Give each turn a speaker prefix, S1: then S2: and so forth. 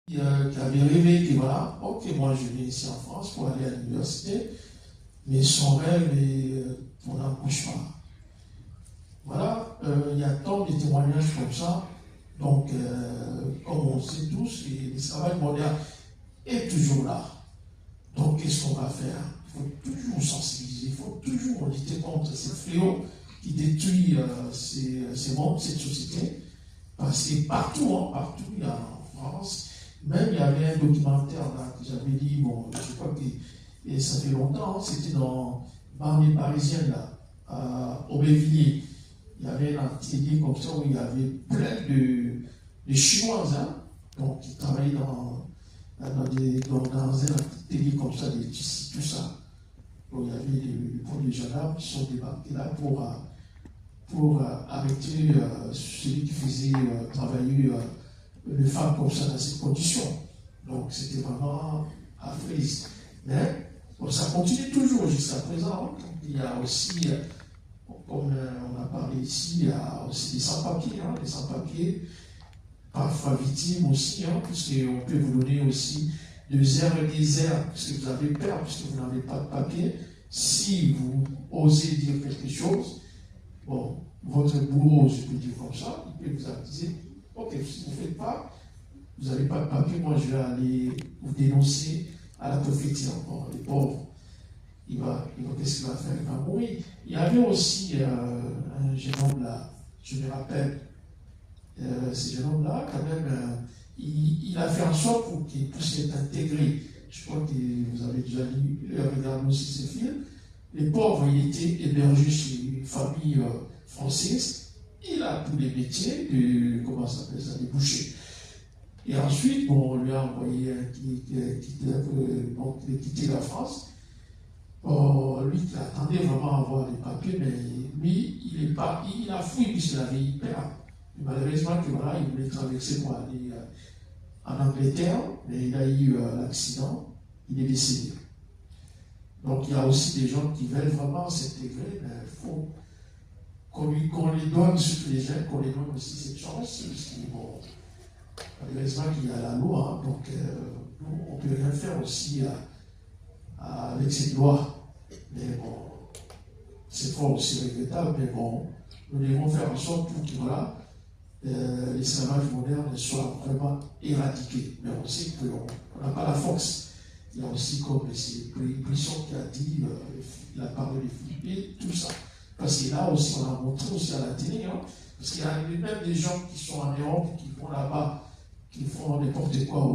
S1: qui avait rêvé que voilà, ok, moi je viens ici en France pour aller à l'université, mais son rêve est on n'embauche pas. Voilà, il y a tant de témoignages comme ça. Donc, comme on sait tous, l'esclavage moderne est toujours là. Donc, qu'est-ce qu'on va faire? Il faut toujours sensibiliser, il faut toujours lutter contre ces fléaux qui détruisent ces mondes, cette société. Parce que partout, partout, il y a en France, même il y avait un documentaire là, que j'avais dit, bon, je crois que et ça fait longtemps, c'était dans banlieue parisienne, là, à Aubervilliers. Il y avait un atelier comme ça où il y avait plein de Chinoises, hein, donc qui travaillaient dans un atelier comme ça, des tissus, tout ça. Donc il y avait des gendarmes qui sont débarqués là pour arrêter celui qui faisait travailler les femmes comme ça dans ces conditions. Donc c'était vraiment affreuse. Mais bon, ça continue toujours jusqu'à présent. Il y a aussi, comme on a parlé ici, il y a aussi des sans-papiers, des sans-papiers, parfois victimes aussi, puisqu'on peut vous donner aussi des airs et des airs, puisque vous avez peur, puisque vous n'avez pas de papier. Si vous osez dire quelque chose, bon, votre bourreau, je peux dire comme ça, il peut vous accuser. Ok, si vous ne faites pas, vous n'avez pas de papier, moi je vais aller vous dénoncer à la préfecture. Bon, les pauvres, qu'est-ce qu'il va faire? Il va mourir. Il y avait aussi un jeune homme là, je me rappelle, ce jeune homme-là, quand même, il a fait en sorte pour qu'il puisse être intégré. Je crois que vous avez déjà regardé aussi ces films. Les pauvres, il était hébergé chez une famille française. Il a tous les métiers de, comment ça s'appelle ça, des bouchers. Et ensuite, bon, on lui a envoyé quitter la France. Lui qui attendait vraiment à avoir des papiers, mais lui, il a fui puisqu'il avait eu peur. Malheureusement, voilà, il voulait traverser pour aller en Angleterre, mais il a eu l'accident, il est décédé. Donc il y a aussi des gens qui veulent vraiment s'intégrer, mais il faut qu'on les donne, surtout les jeunes, qu'on les donne aussi cette chance, parce que bon, malheureusement qu'il y a la loi, donc nous, on ne peut rien faire aussi avec cette loi. Mais bon, c'est pas aussi regrettable, mais bon, nous devons faire en sorte pour que voilà, l'esclavage moderne soit vraiment éradiqué. Mais on sait qu'on n'a pas la force. Il y a aussi, comme c'est Brisson qui a dit, il a parlé des Philippines, tout ça. Parce que là aussi, on a montré aussi à la télé, parce qu'il y a même des gens qui sont en Europe, qui vont là-bas, qui font n'importe quoi.